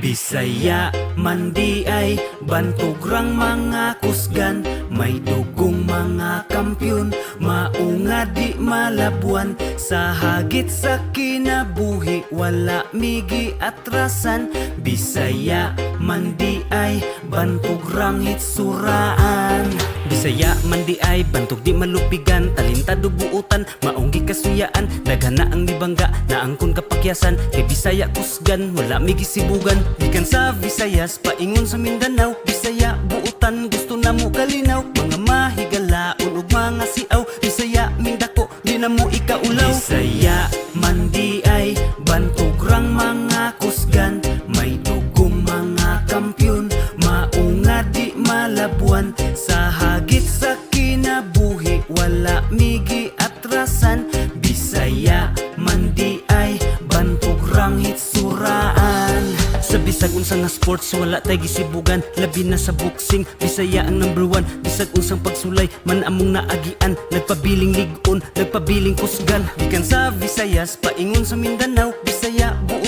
Bisaya man di ay bantugrang mga kusgan, may dugong mga kampyon, maunga di malabuan. Sa hagit sa kinabuhi wala migi atrasan. Bisaya man di ay bantugrang hitsuraan. Bisaya man di ay bantog di malupigan, talentado buutan, maunggi kasuyaan. Daghana ang libangga na angkon kapakyasan, kay Bisaya kusgan wala migi sibugan. Gikan sa Visayas paingon sa Mindanao, Bisaya buutan gusto na mo kalinaw. Mga mahigalaon ug mga siaw, Bisaya mindako di na mo ikaulaw. Bisaya man di ay bantugrang mga kusgan, may dugong mga kampyon, maunga di malabuan. Sa hagit sa kinabuhi wala migi atrasan. Bisaya man di ay bantugrang hitsuraan. Sa bisag unsang nga sports wala tay gisibugan, labi na sa boxing Bisaya ang number one. Bisag unsang pagsulay man among naagian, nagpabiling ligon, nagpabiling kusgan. Gikan sa Visayas paingon sa Mindanao, Bisaya buo